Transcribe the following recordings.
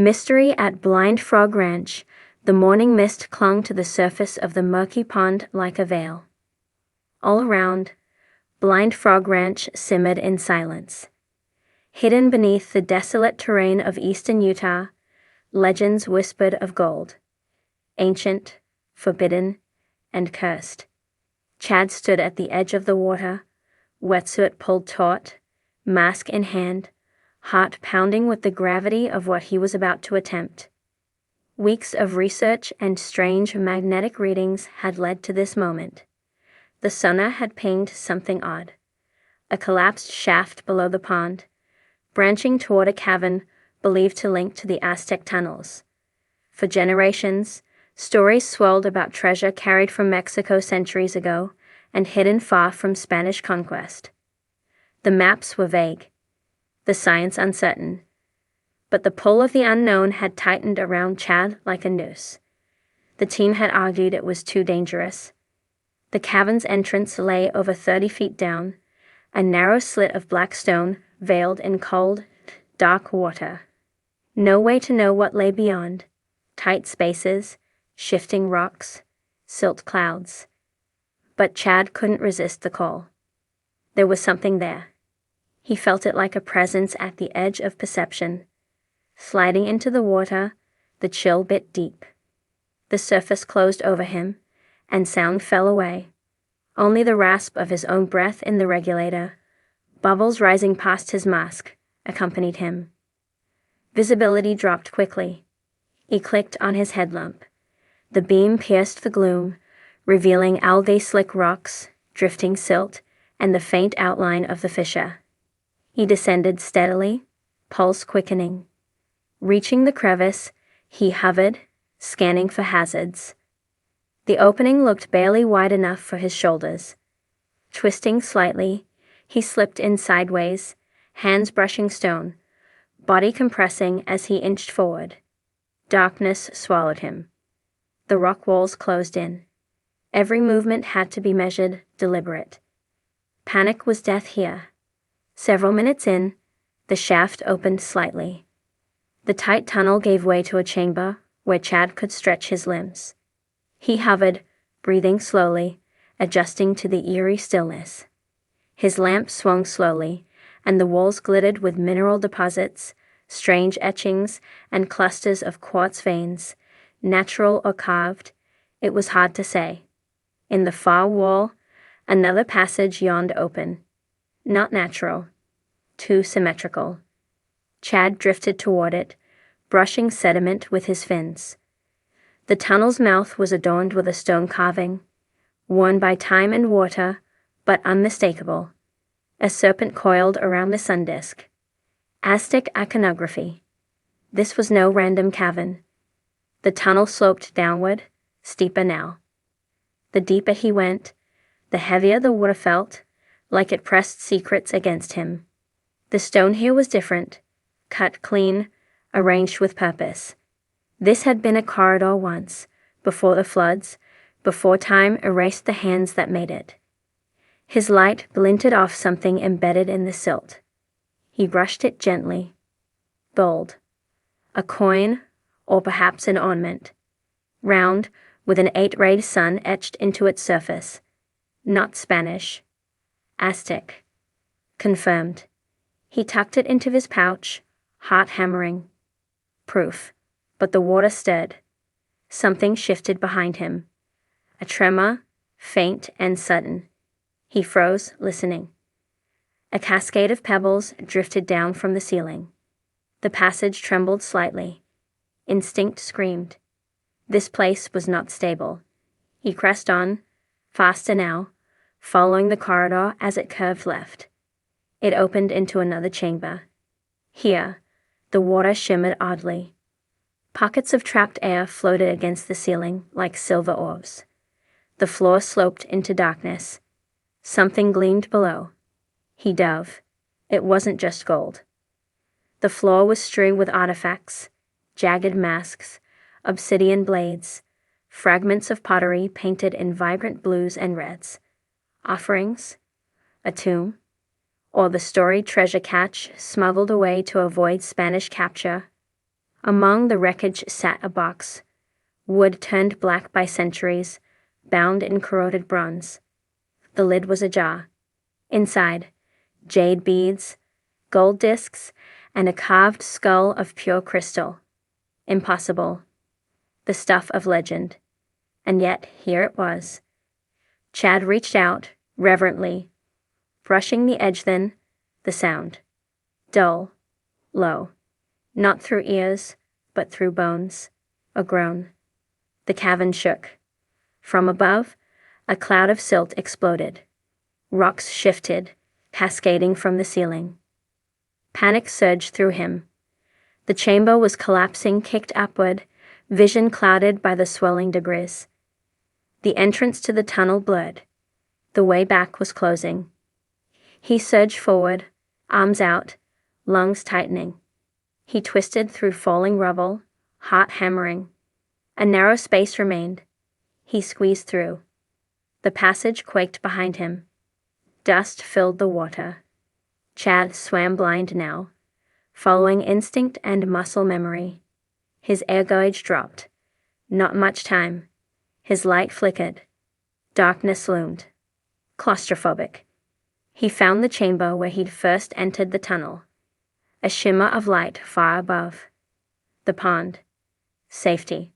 Mystery at Blind Frog Ranch. The morning mist clung to the surface of the murky pond like a veil. All around, Blind Frog Ranch simmered in silence. Hidden beneath the desolate terrain of eastern Utah, legends whispered of gold. Ancient, forbidden, and cursed. Chad stood at the edge of the water, wetsuit pulled taut, mask in hand, heart pounding with the gravity of what he was about to attempt. Weeks of research and strange magnetic readings had led to this moment. The sonar had pinged something odd. A collapsed shaft below the pond, branching toward a cavern believed to link to the Aztec tunnels. For generations, stories swirled about treasure carried from Mexico centuries ago and hidden far from Spanish conquest. The maps were vague, the science uncertain, but the pull of the unknown had tightened around Chad like a noose. The team had argued it was too dangerous. The cavern's entrance lay over 30 feet down, a narrow slit of black stone veiled in cold, dark water. No way to know what lay beyond. Tight spaces, shifting rocks, silt clouds. But Chad couldn't resist the call. There was something there. He felt it like a presence at the edge of perception. Sliding into the water, the chill bit deep. The surface closed over him, and sound fell away. Only the rasp of his own breath in the regulator, bubbles rising past his mask, accompanied him. Visibility dropped quickly. He clicked on his headlamp. The beam pierced the gloom, revealing algae-slick rocks, drifting silt, and the faint outline of the fissure. He descended steadily, pulse quickening. Reaching the crevice, he hovered, scanning for hazards. The opening looked barely wide enough for his shoulders. Twisting slightly, he slipped in sideways, hands brushing stone, body compressing as he inched forward. Darkness swallowed him. The rock walls closed in. Every movement had to be measured, deliberate. Panic was death here. Several minutes in, the shaft opened slightly. The tight tunnel gave way to a chamber where Chad could stretch his limbs. He hovered, breathing slowly, adjusting to the eerie stillness. His lamp swung slowly, and the walls glittered with mineral deposits, strange etchings, and clusters of quartz veins, natural or carved. It was hard to say. In the far wall, another passage yawned open. Not natural. Too symmetrical. Chad drifted toward it, brushing sediment with his fins. The tunnel's mouth was adorned with a stone carving, worn by time and water, but unmistakable. A serpent coiled around the sun disk. Aztec iconography. This was no random cavern. The tunnel sloped downward, steeper now. The deeper he went, the heavier the water felt, like it pressed secrets against him. The stone here was different, cut clean, arranged with purpose. This had been a corridor once, before the floods, before time erased the hands that made it. His light glinted off something embedded in the silt. He brushed it gently. Gold. A coin, or perhaps an ornament. Round, with an 8-rayed sun etched into its surface. Not Spanish. Aztec. Confirmed. He tucked it into his pouch, heart hammering. Proof. But the water stirred. Something shifted behind him. A tremor, faint and sudden. He froze, listening. A cascade of pebbles drifted down from the ceiling. The passage trembled slightly. Instinct screamed. This place was not stable. He pressed on, faster now, following the corridor as it curved left. It opened into another chamber. Here, the water shimmered oddly. Pockets of trapped air floated against the ceiling like silver orbs. The floor sloped into darkness. Something gleamed below. He dove. It wasn't just gold. The floor was strewn with artifacts, jagged masks, obsidian blades, fragments of pottery painted in vibrant blues and reds. Offerings? A tomb? Or the storied treasure cache smuggled away to avoid Spanish capture? Among the wreckage sat a box, wood turned black by centuries, bound in corroded bronze. The lid was ajar. Inside, jade beads, gold discs, and a carved skull of pure crystal. Impossible. The stuff of legend. And yet, here it was. Chad reached out, reverently, brushing the edge then, the sound. Dull, low. Not through ears, but through bones. A groan. The cavern shook. From above, a cloud of silt exploded. Rocks shifted, cascading from the ceiling. Panic surged through him. The chamber was collapsing, kicked upward, vision clouded by the swelling debris. The entrance to the tunnel blurred. The way back was closing. He surged forward, arms out, lungs tightening. He twisted through falling rubble, heart hammering. A narrow space remained. He squeezed through. The passage quaked behind him. Dust filled the water. Chad swam blind now, following instinct and muscle memory. His air gauge dropped. Not much time. His light flickered. Darkness loomed. Claustrophobic. He found the chamber where he'd first entered the tunnel. A shimmer of light far above. The pond. Safety.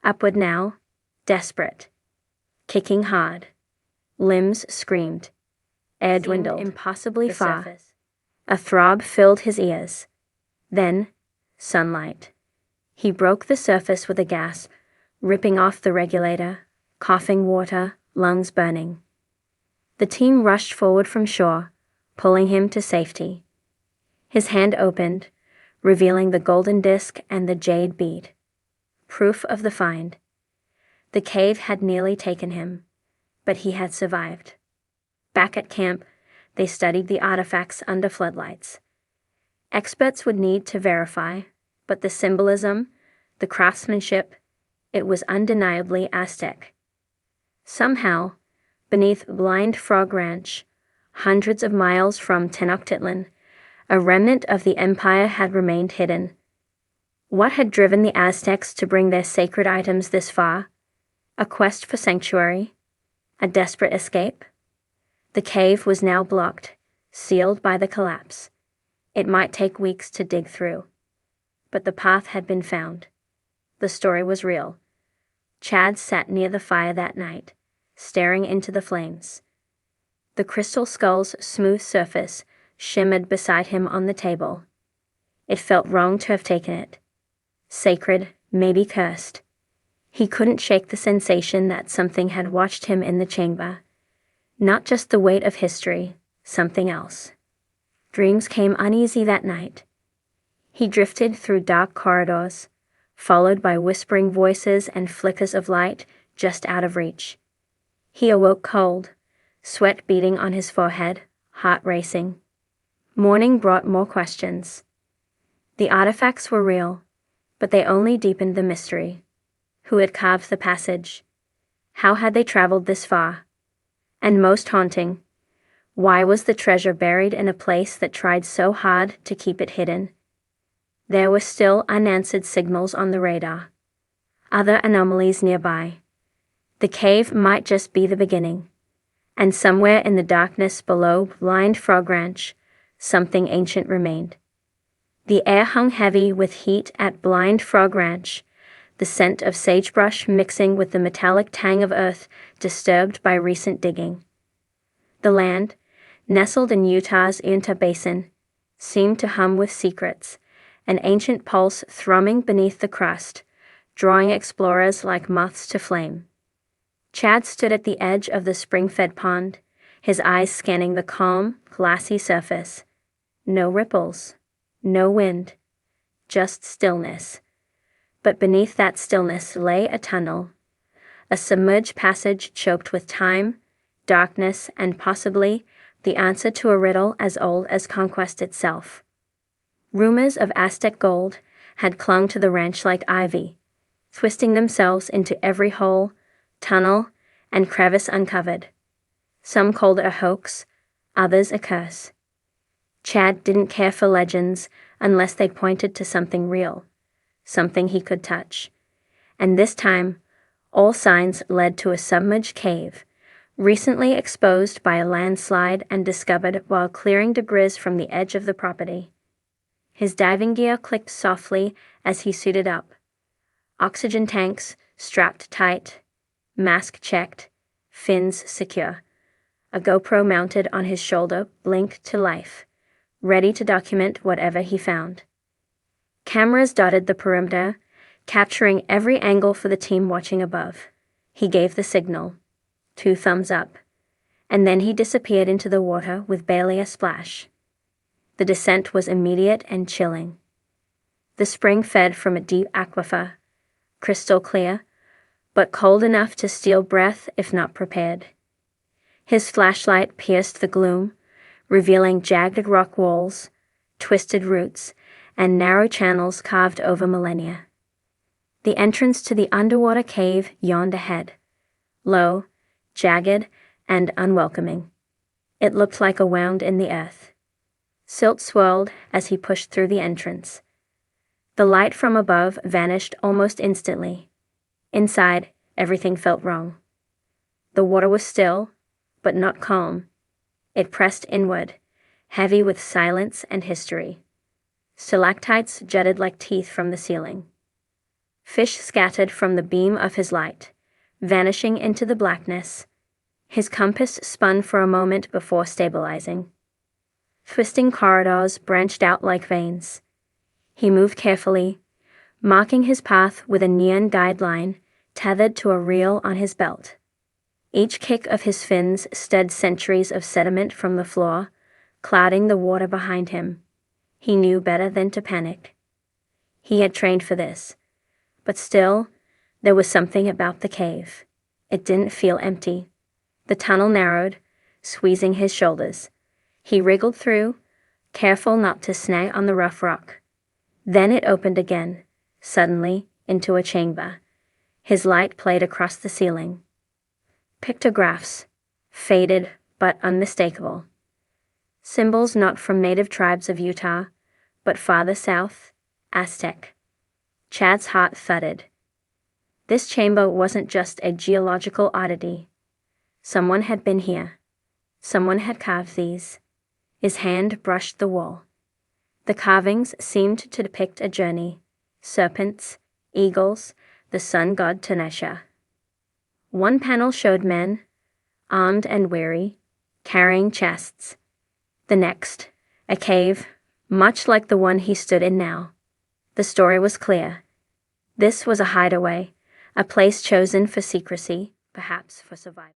Upward now, desperate. Kicking hard. Limbs screamed. Air dwindled impossibly far. Surface. A throb filled his ears. Then, sunlight. He broke the surface with a gasp, ripping off the regulator, coughing water, lungs burning. The team rushed forward from shore, pulling him to safety. His hand opened, revealing the golden disc and the jade bead. Proof of the find. The cave had nearly taken him, but he had survived. Back at camp, they studied the artifacts under floodlights. Experts would need to verify, but the symbolism, the craftsmanship, it was undeniably Aztec. Somehow, beneath Blind Frog Ranch, hundreds of miles from Tenochtitlan, a remnant of the empire had remained hidden. What had driven the Aztecs to bring their sacred items this far? A quest for sanctuary? A desperate escape? The cave was now blocked, sealed by the collapse. It might take weeks to dig through. But the path had been found. The story was real. Chad sat near the fire that night, staring into the flames. The crystal skull's smooth surface shimmered beside him on the table. It felt wrong to have taken it. Sacred, maybe cursed. He couldn't shake the sensation that something had watched him in the chamber. Not just the weight of history, something else. Dreams came uneasy that night. He drifted through dark corridors, followed by whispering voices and flickers of light just out of reach. He awoke cold, sweat beading on his forehead, heart racing. Morning brought more questions. The artifacts were real, but they only deepened the mystery. Who had carved the passage? How had they traveled this far? And most haunting, why was the treasure buried in a place that tried so hard to keep it hidden? There were still unanswered signals on the radar. Other anomalies nearby. The cave might just be the beginning. And somewhere in the darkness below Blind Frog Ranch, something ancient remained. The air hung heavy with heat at Blind Frog Ranch, the scent of sagebrush mixing with the metallic tang of earth disturbed by recent digging. The land, nestled in Utah's Uinta Basin, seemed to hum with secrets, an ancient pulse thrumming beneath the crust, drawing explorers like moths to flame. Chad stood at the edge of the spring-fed pond, his eyes scanning the calm, glassy surface. No ripples, no wind, just stillness. But beneath that stillness lay a tunnel, a submerged passage choked with time, darkness, and possibly the answer to a riddle as old as conquest itself. Rumors of Aztec gold had clung to the ranch like ivy, twisting themselves into every hole, tunnel, and crevice uncovered. Some called it a hoax, others a curse. Chad didn't care for legends unless they pointed to something real, something he could touch. And this time, all signs led to a submerged cave, recently exposed by a landslide and discovered while clearing debris from the edge of the property. His diving gear clicked softly as he suited up. Oxygen tanks strapped tight, mask checked, fins secure. A GoPro mounted on his shoulder blinked to life, ready to document whatever he found. Cameras dotted the perimeter, capturing every angle for the team watching above. He gave the signal, 2 thumbs up, and then he disappeared into the water with barely a splash. The descent was immediate and chilling. The spring fed from a deep aquifer, crystal clear, but cold enough to steal breath if not prepared. His flashlight pierced the gloom, revealing jagged rock walls, twisted roots, and narrow channels carved over millennia. The entrance to the underwater cave yawned ahead, low, jagged, and unwelcoming. It looked like a wound in the earth. Silt swirled as he pushed through the entrance. The light from above vanished almost instantly. Inside, everything felt wrong. The water was still, but not calm. It pressed inward, heavy with silence and history. Stalactites jutted like teeth from the ceiling. Fish scattered from the beam of his light, vanishing into the blackness. His compass spun for a moment before stabilizing. Twisting corridors branched out like veins. He moved carefully, marking his path with a neon guideline tethered to a reel on his belt. Each kick of his fins stirred centuries of sediment from the floor, clouding the water behind him. He knew better than to panic. He had trained for this, but still, there was something about the cave. It didn't feel empty. The tunnel narrowed, squeezing his shoulders. He wriggled through, careful not to snag on the rough rock. Then it opened again, suddenly, into a chamber. His light played across the ceiling. Pictographs, faded but unmistakable. Symbols not from native tribes of Utah, but farther south, Aztec. Chad's heart thudded. This chamber wasn't just a geological oddity. Someone had been here. Someone had carved these. His hand brushed the wall. The carvings seemed to depict a journey. Serpents, eagles, the sun god Tanesha. One panel showed men, armed and weary, carrying chests. The next, a cave, much like the one he stood in now. The story was clear. This was a hideaway, a place chosen for secrecy, perhaps for survival.